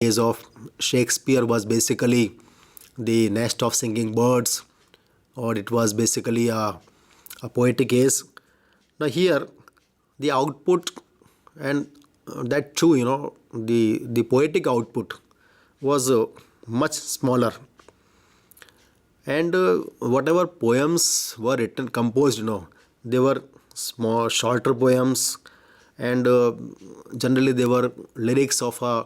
days of Shakespeare was basically the nest of singing birds, or it was basically a poetic age. Now here, the output and that too, the poetic output was much smaller, and whatever poems were written, composed, they were small, shorter poems, and generally they were lyrics of a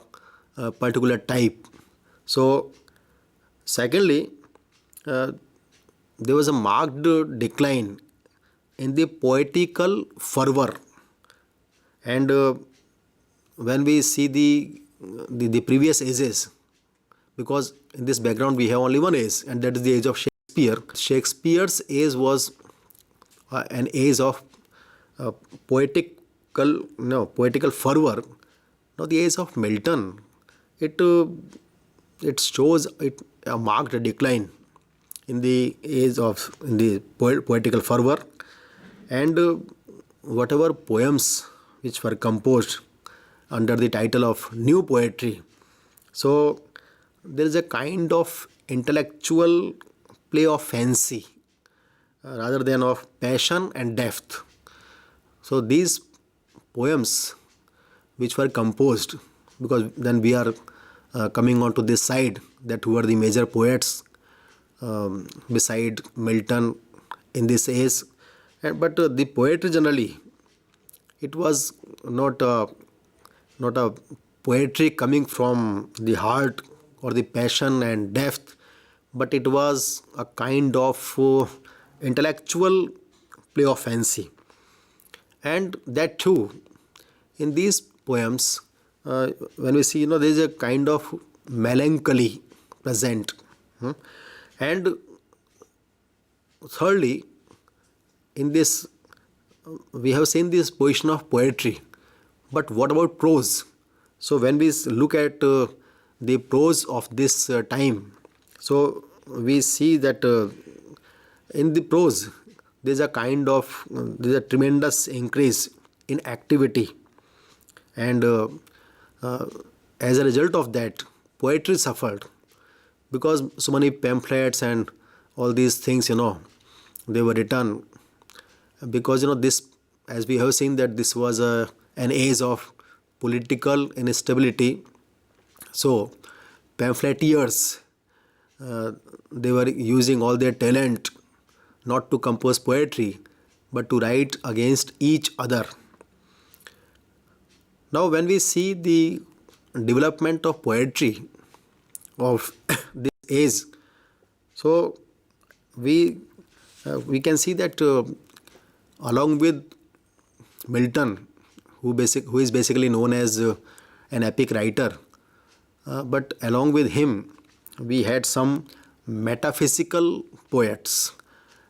particular type. So, secondly, uh, there was a marked decline in the poetical fervor, and when we see the previous ages, because in this background we have only one age, and that is the age of Shakespeare. Shakespeare's age was an age of uh, poetical fervor. Now the age of Milton, it it shows it a marked decline in the age of in the poetical fervor, and whatever poems which were composed under the title of new poetry. So there is a kind of intellectual play of fancy rather than of passion and depth. So these poems which were composed, because then we are coming on to this side, that who are the major poets beside Milton in this age. But the poetry generally, it was not a poetry coming from the heart or the passion and depth, but it was a kind of intellectual play of fancy, and that too in these poems, when we see, there is a kind of melancholy present. And thirdly, in this, we have seen this position of poetry, but what about prose? So when we look at the prose of this time, so we see that in the prose there is a kind of there is a tremendous increase in activity, and uh, as a result of that, poetry suffered, because so many pamphlets and all these things, they were written, because this, as we have seen, that this was an age of political instability. So pamphleteers, they were using all their talent not to compose poetry but to write against each other. Now when we see the development of poetry of this age, so we can see that along with Milton, who is basically known as an epic writer, but along with him we had some metaphysical poets.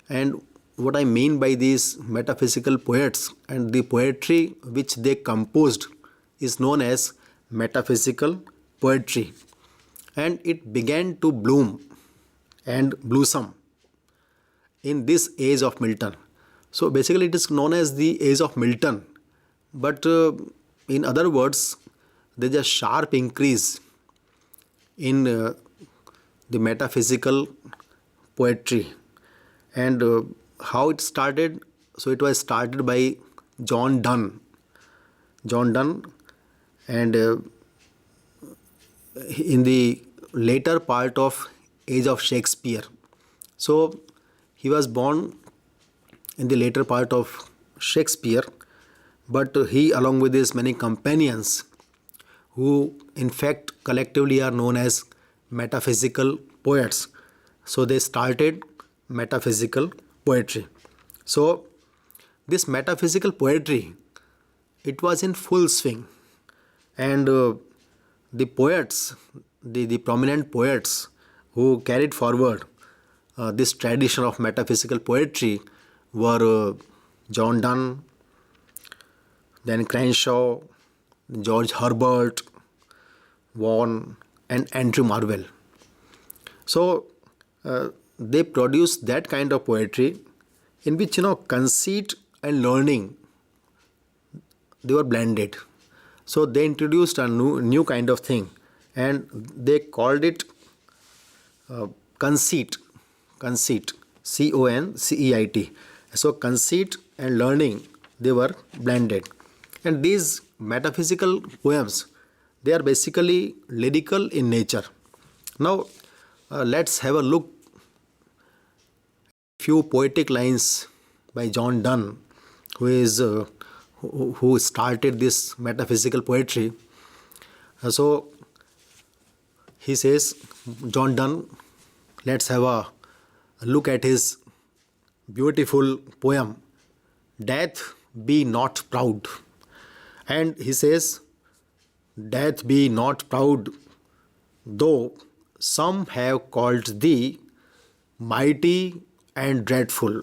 And what I mean by these metaphysical poets, and the poetry which they composed, is known as metaphysical poetry, and it began to bloom and blossom in this age of Milton. So basically, it is known as the age of Milton, but in other words, there is a sharp increase in the metaphysical poetry. And how it started? So it was started by John Donne. John Donne, and in the later part of age of Shakespeare. So he was born in the later part of Shakespeare, but he, along with his many companions, who in fact collectively are known as metaphysical poets, so they started metaphysical poetry. So this metaphysical poetry, it was in full swing, and the poets, the prominent poets who carried forward this tradition of metaphysical poetry were John Donne, then Crenshaw, George Herbert, Vaughan, and Andrew Marvell. So they produced that kind of poetry in which, conceit and learning, they were blended. So they introduced a new kind of thing, and they called it conceit, conceit, CONCEIT. So conceit and learning, they were blended. And these metaphysical poems, they are basically lyrical in nature. Now, let's have a look few poetic lines by John Donne, who is who started this metaphysical poetry. So he says, John Donne, let's have a look at his beautiful poem, Death Be Not Proud. And he says, Death be not proud, though some have called thee mighty and dreadful,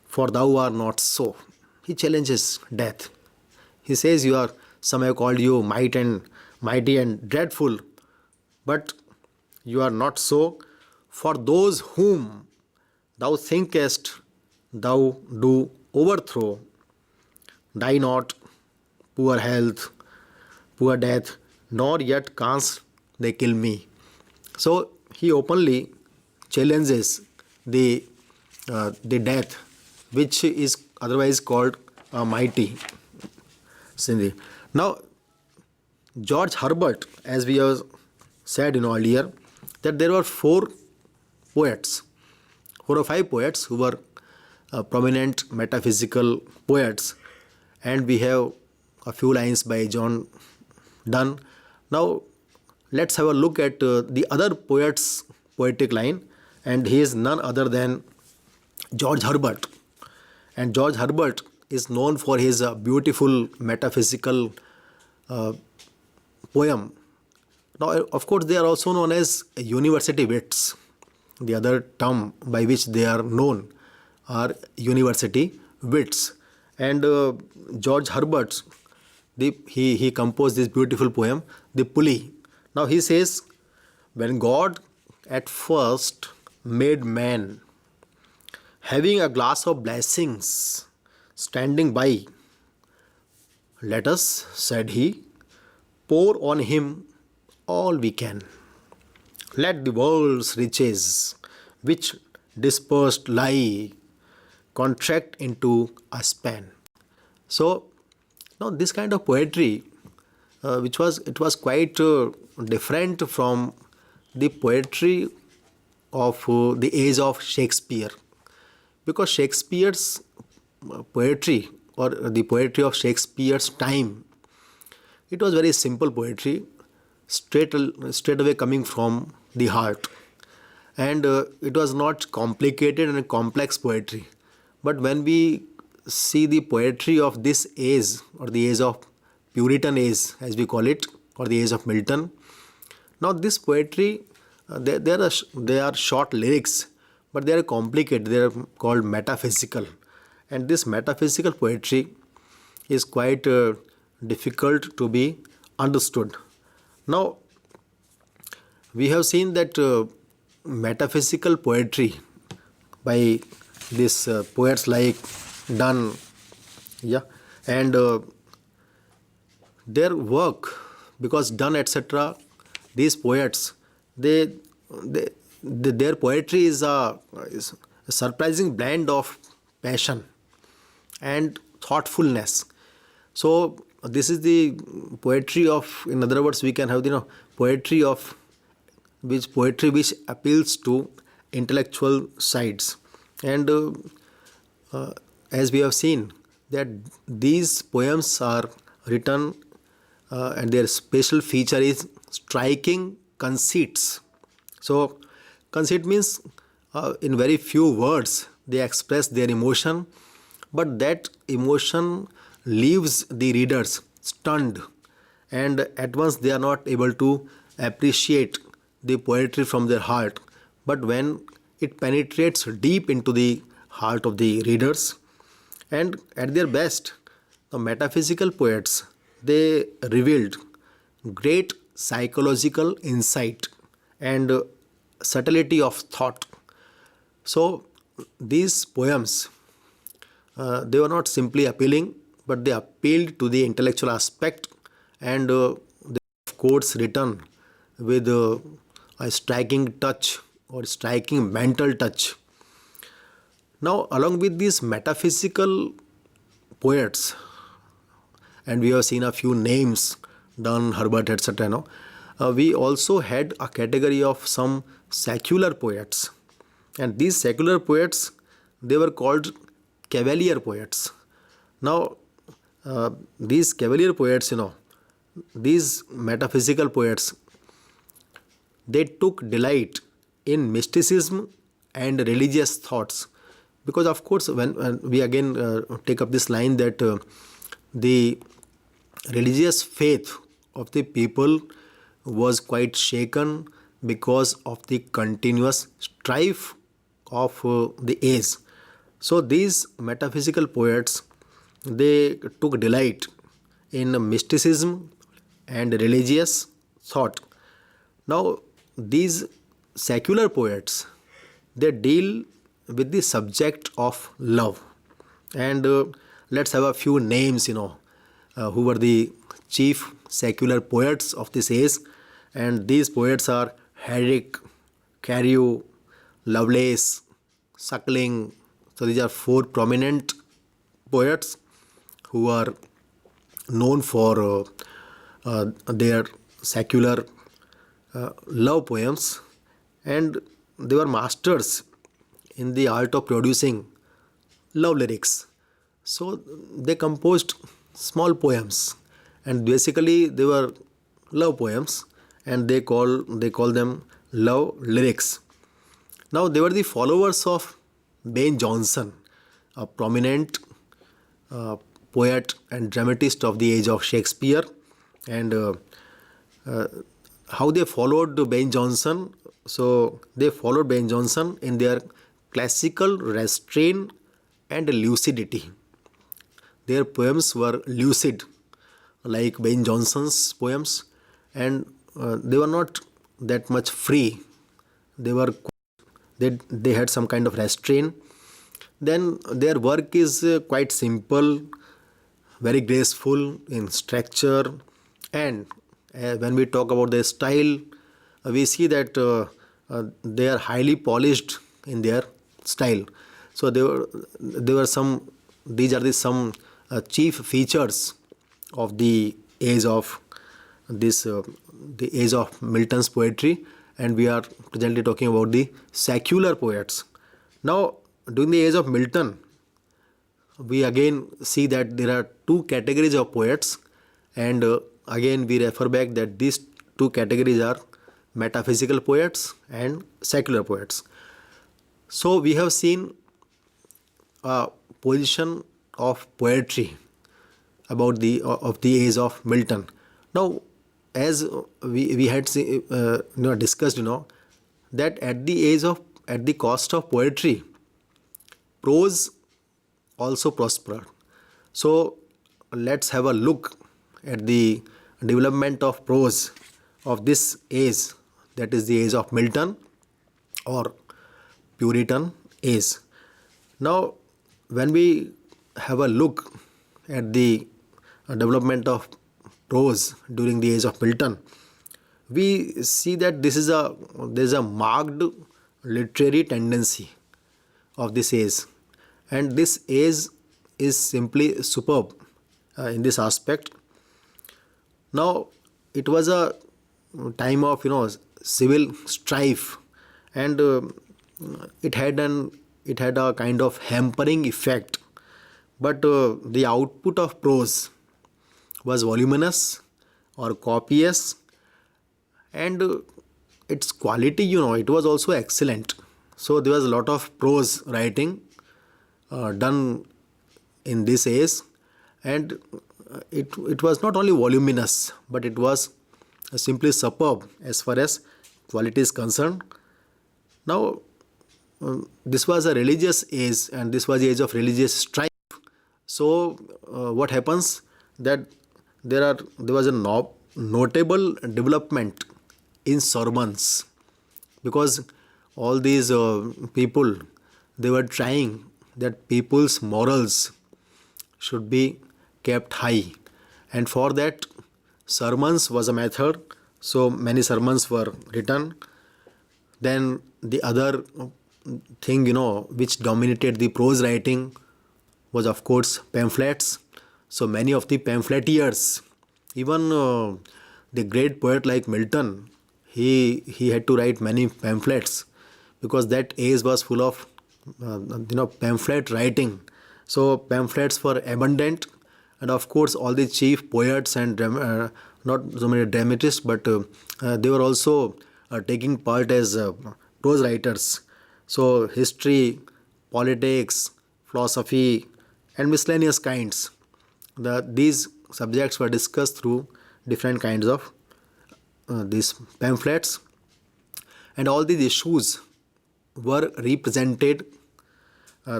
for thou art not so. He challenges death. He says, you are, some have called you mighty and dreadful, but you are not so. For those whom thou thinkest thou do overthrow, die not, poor health, poor death, nor yet canst they kill me. So he openly challenges the death, which is otherwise called mighty. Sindhi. Now, George Herbert, as we have said earlier, that there were four or five poets who were prominent metaphysical poets, and we have a few lines by John Donne. Now, let's have a look at the other poet's poetic line, and he is none other than George Herbert. And George Herbert is known for his beautiful metaphysical poem. Now, of course, they are also known as university wits. The other term by which they are known are university wits. And George Herbert, he composed this beautiful poem, The Pulley. Now he says, when God at first made man, having a glass of blessings standing by, let us, said he, pour on him all we can. Let the world's riches, which dispersed lie, contract into a span. So now this kind of poetry, it was quite different from the poetry of the age of Shakespeare, because Shakespeare's poetry, or the poetry of Shakespeare's time, it was very simple poetry, straight away coming from the heart, and it was not complicated and complex poetry. But when we see the poetry of this age, or the age of Puritan age as we call it, or the age of Milton, now this poetry, they are short lyrics, but they are complicated, they are called metaphysical, and this metaphysical poetry is quite difficult to be understood. Now, we have seen that metaphysical poetry by these poets like Donne, yeah, and their work, because Donne, etc., these poets, their poetry is a surprising blend of passion and thoughtfulness. So this is the poetry of, in other words, we can have the poetry which appeals to intellectual sides. And as we have seen that these poems are written and their special feature is striking conceits. So conceit means in very few words they express their emotion, but that emotion leaves the readers stunned, and at once they are not able to appreciate the poetry from their heart. But when it penetrates deep into the heart of the readers, and at their best, the metaphysical poets, they revealed great psychological insight and subtlety of thought. So these poems, they were not simply appealing, but they appealed to the intellectual aspect, and they of course written with a striking touch or striking mental touch. Now, along with these metaphysical poets, and we have seen a few names, Donne, Herbert, etc. We also had a category of some secular poets, and these secular poets, they were called cavalier poets. Now, these cavalier poets, these metaphysical poets, they took delight in mysticism and religious thoughts, because of course when we again take up this line that the religious faith of the people was quite shaken because of the continuous strife of the age. So these metaphysical poets, they took delight in mysticism and religious thought. Now, these secular poets, they deal with the subject of love. And let's have a few names, who were the chief secular poets of this age. And these poets are Herrick, Carew, Lovelace, Suckling. So these are four prominent poets who are known for their secular love poems, and they were masters in the art of producing love lyrics. So they composed small poems, and basically they were love poems, and they call them love lyrics. Now they were the followers of Ben Jonson, a prominent poet and dramatist of the age of Shakespeare. And how they followed Ben Jonson? So they followed Ben Jonson in their classical restraint and lucidity. Their poems were lucid, like Ben Jonson's poems, and they were not that much free. They had some kind of restraint. Then their work is quite simple, very graceful in structure, and when we talk about their style, we see that they are highly polished in their style. So there were some. These are some chief features of the age of the age of Milton's poetry, and we are presently talking about the secular poets. Now, during the age of Milton, we again see that there are two categories of poets, and again we refer back that these two categories are metaphysical poets and secular poets. So we have seen a position of poetry about the age of Milton. Now, as we had discussed, that at the cost of poetry, prose also prospered. So let's have a look at the development of prose of this age, that is the age of Milton or Puritan age. Now, when we have a look at the development of prose during the age of Milton, we see that there is a marked literary tendency of this age, and this age is simply superb in this aspect. Now, it was a time of civil strife, and it had a kind of hampering effect, but the output of prose was voluminous or copious, and its quality, it was also excellent. So there was a lot of prose writing done in this age, and it was not only voluminous, but it was simply superb as far as quality is concerned. Now, this was a religious age, and this was the age of religious strife. So what happens that there was a notable development in sermons, because all these people, they were trying that people's morals should be kept high, and for that sermons was a method. So many sermons were written. Then the other thing, which dominated the prose writing was, of course, pamphlets. So many of the pamphleteers, even the great poet like Milton, he had to write many pamphlets because that age was full of pamphlet writing. So pamphlets were abundant, and of course all the chief poets and not so many dramatists, but they were also taking part as prose writers. So history, politics, philosophy, and miscellaneous kinds. These subjects were discussed through different kinds of these pamphlets, and all these issues were represented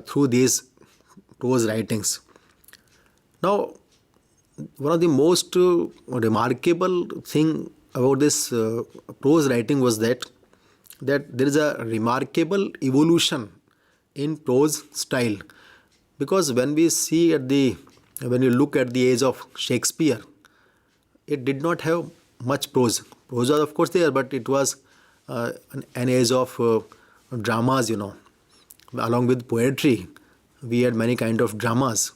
through these prose writings. Now, one of the most remarkable thing about this prose writing was that there is a remarkable evolution in prose style, because when you look at the age of Shakespeare, it did not have much prose. Prose was of course there, but it was an age of dramas. Along with poetry, we had many kind of dramas,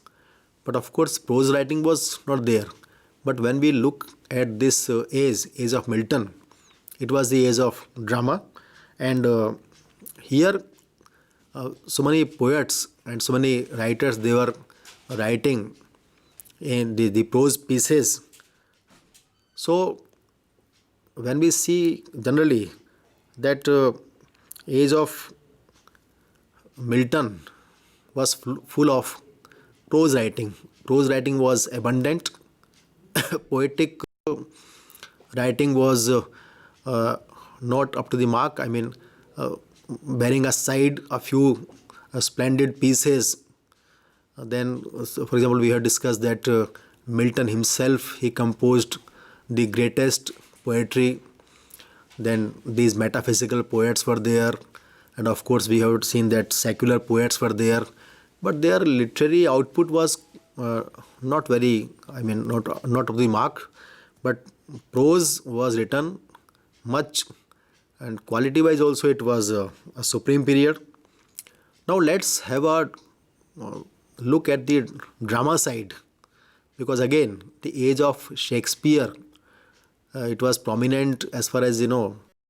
but of course prose writing was not there. But when we look at this age of Milton, it was the age of drama, and here so many poets and so many writers, they were writing in the prose pieces. So when we see generally that age of Milton was full of prose writing. Prose writing was abundant. Poetic writing was not up to the mark. I mean, bearing aside a few splendid pieces. Then, so for example, we have discussed that Milton himself, he composed the greatest poetry. Then these metaphysical poets were there, and of course we have seen that secular poets were there, but their literary output was not very, not of the mark. But prose was written much, and quality wise also it was a supreme period. Now let's have a look at the drama side, because again the age of Shakespeare, it was prominent as far as